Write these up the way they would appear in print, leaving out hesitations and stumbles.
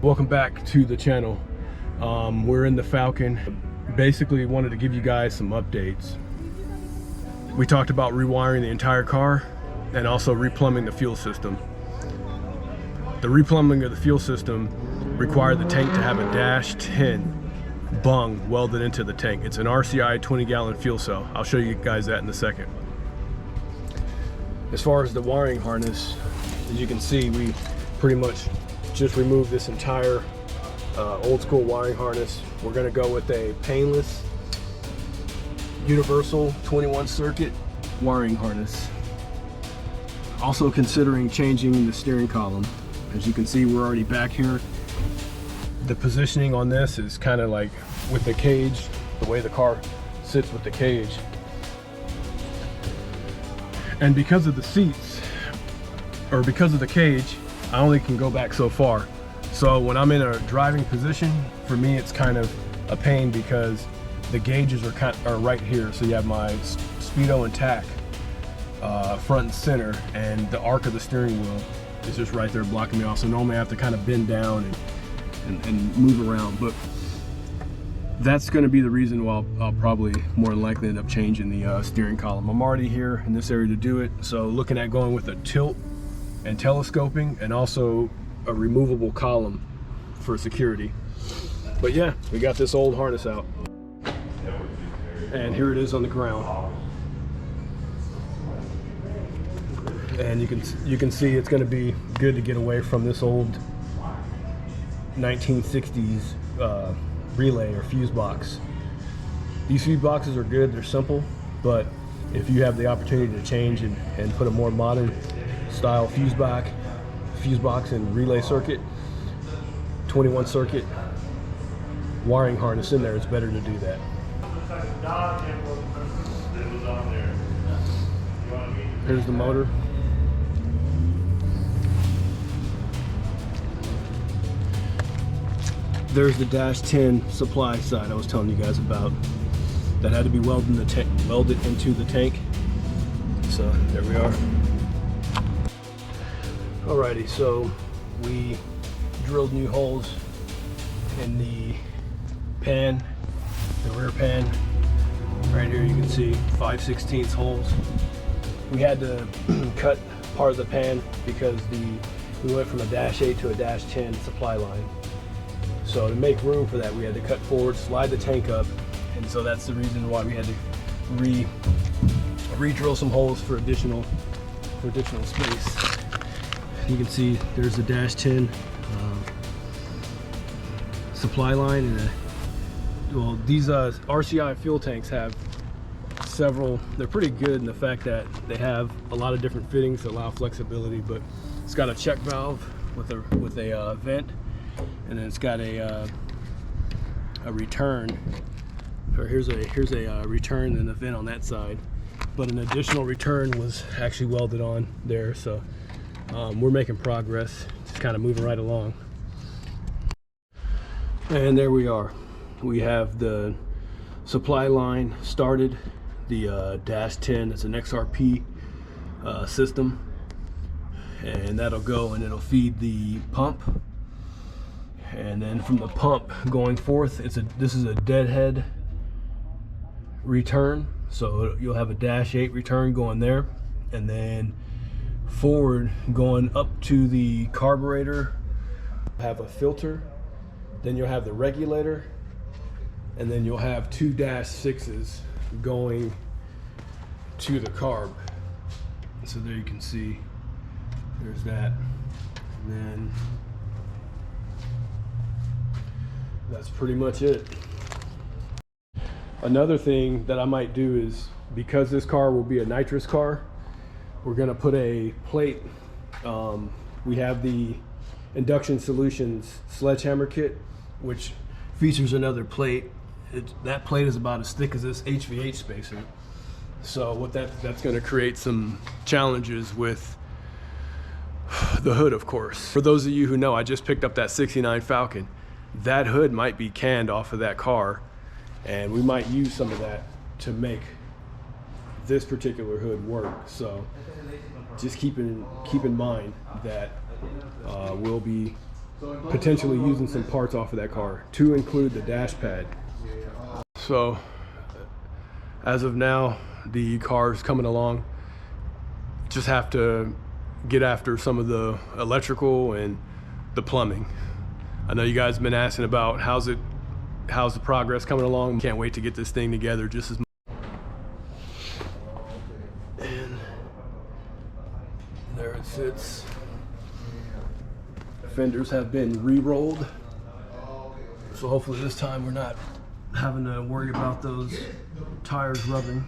Welcome back to the channel. We're in the Falcon. Basically wanted to give you guys some updates. We talked about rewiring the entire car and also replumbing the fuel system. The replumbing of the fuel system required the tank to have a dash 10 bung welded into the tank. It's an RCI 20-gallon fuel cell. I'll show you guys that in a second. As far as the wiring harness, as you can see, we pretty much just removed this entire old school wiring harness. We're going to go with a painless universal 21 circuit wiring harness. Also considering changing the steering column. As you can see, we're already back here. The positioning on this is kind of like with the cage, the way the car sits with the cage. And because of the seats, or because of the cage, I only can go back so far. So when I'm in a driving position, for me it's kind of a pain because the gauges are right here. So you have my speedo and tack front and center, and the arc of the steering wheel is just right there blocking me off. So normally I have to kind of bend down and move around, but that's going to be the reason why I'll probably more than likely end up changing the steering column. I'm already here in this area to do it, so looking at going with a tilt and telescoping, and also a removable column for security. But yeah, we got this old harness out, and here it is on the ground. And you can see it's going to be good to get away from this old 1960s relay or fuse box. These fuse boxes are good, they're simple, but if you have the opportunity to change and put a more modern style fuse box and relay circuit, 21 circuit wiring harness in there, it's better to do that. Here's the motor. There's the dash 10 supply side I was telling you guys about. That had to be welded into the tank. So there we are. Alrighty, so we drilled new holes in the pan, the rear pan. Right here you can see 5/16 holes. We had to cut part of the pan because we went from a dash 8 to a dash 10 supply line. So to make room for that, we had to cut forward, slide the tank up, and so that's the reason why we had to re-drill some holes for additional space. You can see there's the dash 10 supply line, and well, these RCI fuel tanks have several. They're pretty good in the fact that they have a lot of different fittings to allow flexibility, but it's got a check valve with a vent. And then it's got a return, or here's a return and a vent on that side, but an additional return was actually welded on there. So we're making progress, just kind of moving right along. And there we are. We have the supply line started, the dash 10. It's an XRP system, and that'll go and it'll feed the pump. And then from the pump going forth, this is a deadhead return, so you'll have a dash 8 return going there, and then forward going up to the carburetor, have a filter, then you'll have the regulator, and then you'll have 2 dash 6s going to the carb. So there you can see there's that, and then that's pretty much it. Another thing that I might do is, because this car will be a nitrous car, we're going to put a plate. We have the Induction Solutions sledgehammer kit, which features another plate. That plate is about as thick as this HVH spacer. So what that's going to create some challenges with the hood, of course. For those of you who know, I just picked up that '69 Falcon. That hood might be canned off of that car, and we might use some of that to make this particular hood work. So just keep in mind that we'll be potentially using some parts off of that car, to include the dash pad. So as of now, the car is coming along. Just have to get after some of the electrical and the plumbing. I know you guys have been asking about how's the progress coming along. Can't wait to get this thing together just as much. And there it sits. Fenders have been re-rolled, so hopefully this time we're not having to worry about those tires rubbing.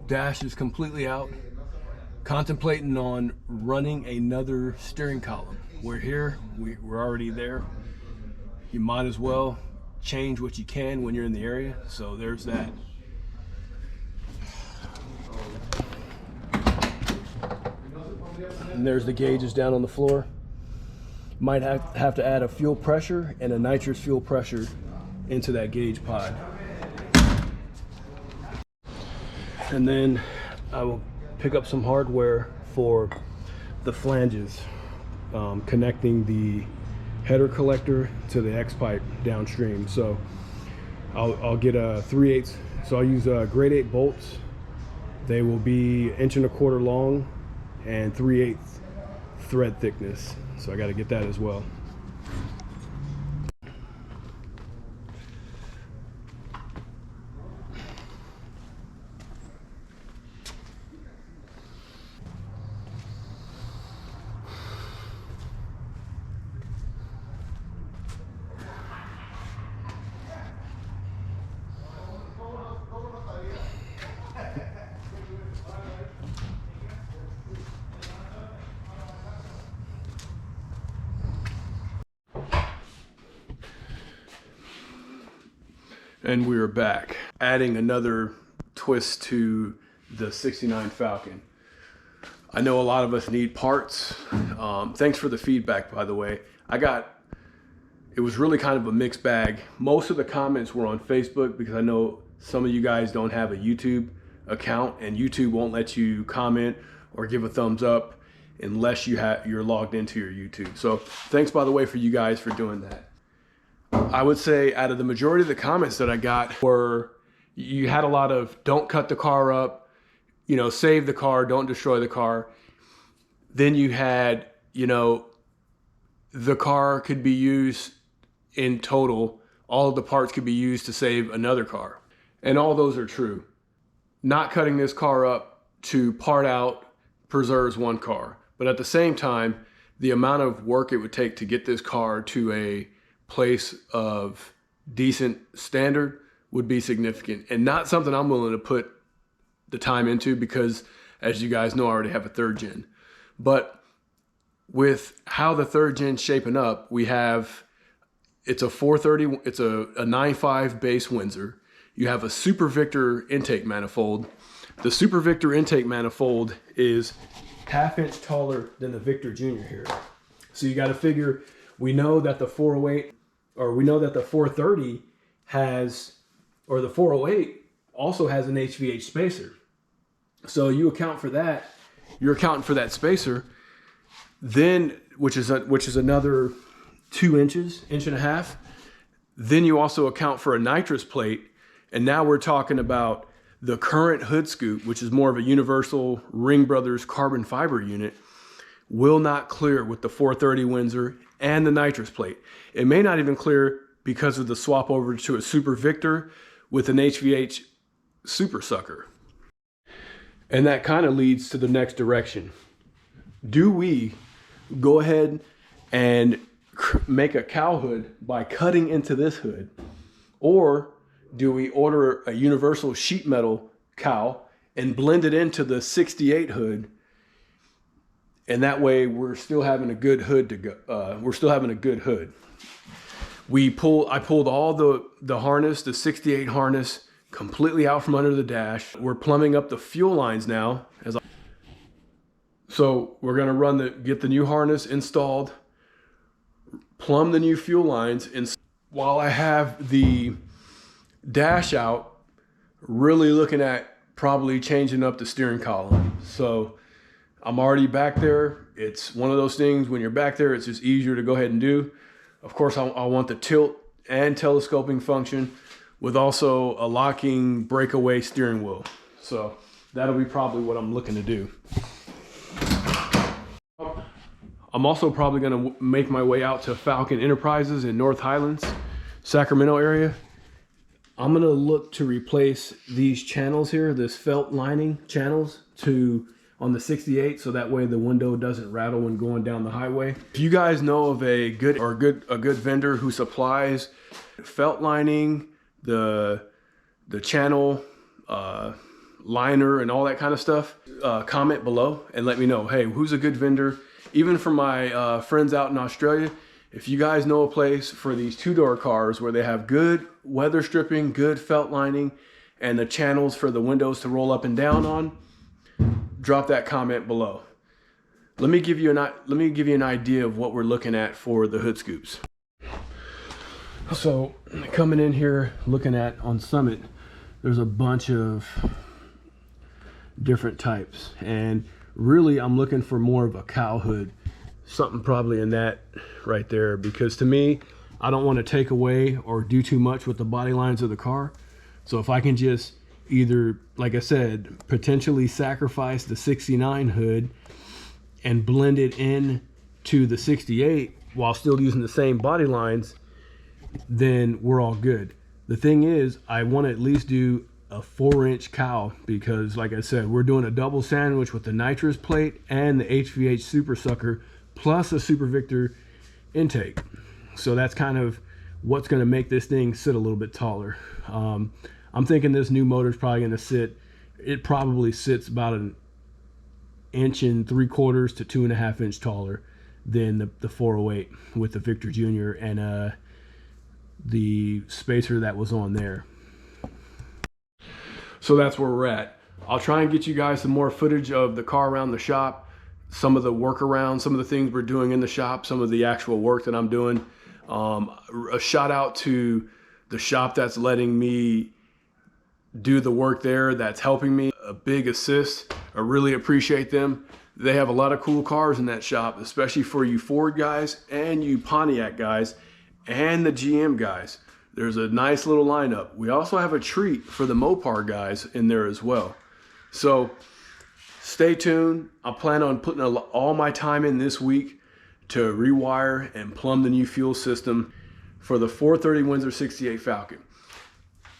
Dash is completely out. Contemplating on running another steering column. We're here, we're already there. You might as well change what you can when you're in the area, so there's that. And there's the gauges down on the floor. Might have to add a fuel pressure and a nitrous fuel pressure into that gauge pod. And then I will pick up some hardware for the flanges, connecting the header collector to the X pipe downstream. So I'll get a 3/8, so I'll use grade 8 bolts. They will be 1¼ inch long and 3/8 thread thickness. So I got to get that as well. And we are back, adding another twist to the '69 Falcon. I know a lot of us need parts. Thanks for the feedback, by the way. It was really kind of a mixed bag. Most of the comments were on Facebook because I know some of you guys don't have a YouTube account, and YouTube won't let you comment or give a thumbs up unless you're logged into your YouTube. So thanks, by the way, for you guys for doing that. I would say out of the majority of the comments that I got you had a lot of don't cut the car up, save the car, don't destroy the car. Then you had, the car could be used in total. All of the parts could be used to save another car. And all those are true. Not cutting this car up to part out preserves one car. But at the same time, the amount of work it would take to get this car to a place of decent standard would be significant, and not something I'm willing to put the time into because, as you guys know, I already have a 3rd gen. But with how the 3rd gen's shaping up, it's a 430, it's a 9.5 base Windsor. You have a Super Victor intake manifold. The Super Victor intake manifold is 1/2 inch taller than the Victor Junior here. So you got to figure, we know that the 408, or we know that the 430 the 408 also has an HVH spacer. So you account for that, you're accounting for that spacer, then which is another 2 inches, 1.5 inches. Then you also account for a nitrous plate, and now we're talking about the current hood scoop, which is more of a universal Ring Brothers carbon fiber unit, will not clear with the 430 Windsor and the nitrous plate. It may not even clear because of the swap over to a Super Victor with an HVH super sucker. And that kind of leads to the next direction. Do we go ahead and make a cow hood by cutting into this hood? Or do we order a universal sheet metal cow and blend it into the 68 hood? And that way we're still having a good hood to go. We're still having a good hood. I pulled all the harness, the 68 harness, completely out from under the dash. We're plumbing up the fuel lines now. So we're gonna get the new harness installed, plumb the new fuel lines, and while I have the dash out, really looking at probably changing up the steering column. So I'm already back there. It's one of those things when you're back there, it's just easier to go ahead and do. Of course, I want the tilt and telescoping function with also a locking breakaway steering wheel. So that'll be probably what I'm looking to do. I'm also probably gonna make my way out to Falcon Enterprises in North Highlands, Sacramento area. I'm gonna look to replace these channels here, this felt lining channels on the 68, so that way the window doesn't rattle when going down the highway. If you guys know of a good vendor who supplies felt lining, the channel liner and all that kind of stuff, comment below and let me know, hey, who's a good vendor? Even for my friends out in Australia, if you guys know a place for these two-door cars where they have good weather stripping, good felt lining, and the channels for the windows to roll up and down on, drop that comment below. Let me give you an idea of what we're looking at for the hood scoops. So coming in here, looking at on Summit, there's a bunch of different types, and really I'm looking for more of a cow hood, something probably in that right there, because to me, I don't want to take away or do too much with the body lines of the car. So if I can just either, like I said, potentially sacrifice the 69 hood and blend it in to the 68 while still using the same body lines, then we're all good. The thing is, I want to at least do a 4-inch cowl, because like I said, we're doing a double sandwich with the Nitrous plate and the HVH Super Sucker plus a Super Victor intake. So that's kind of what's going to make this thing sit a little bit taller. I'm thinking this new motor is probably going to sit, it probably sits about 1 3/4 to 2.5 inches taller than the 408 with the Victor Jr. and the spacer that was on there. So that's where we're at. I'll try and get you guys some more footage of the car around the shop, some of the workarounds, some of the things we're doing in the shop, some of the actual work that I'm doing. A shout out to the shop that's letting me do the work there, that's helping me, a big assist. I really appreciate them. They have a lot of cool cars in that shop, especially for you Ford guys and you Pontiac guys and the GM guys. There's a nice little lineup. We also have a treat for the Mopar guys in there as well. So stay tuned. I plan on putting all my time in this week to rewire and plumb the new fuel system for the 430 Windsor 68 Falcon.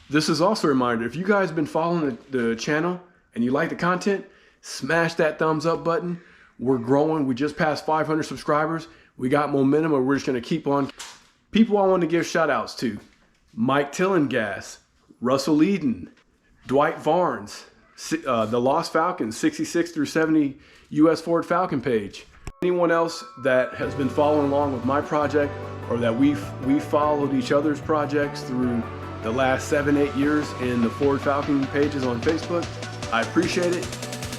This is also a reminder, if you guys have been following the channel and you like the content, smash that thumbs up button. We're growing. We just passed 500 subscribers. We got momentum, and we're just going to keep on. People I want to give shout outs to: Mike Tillengas, Russell Eden, Dwight Varnes, the Lost Falcons 66 through 70 US Ford Falcon page. Anyone else that has been following along with my project, or that we followed each other's projects through the last 7-8 years in the Ford Falcon pages on Facebook, I appreciate it.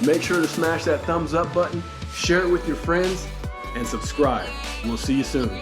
Make sure to smash that thumbs up button, share it with your friends, and subscribe. We'll see you soon.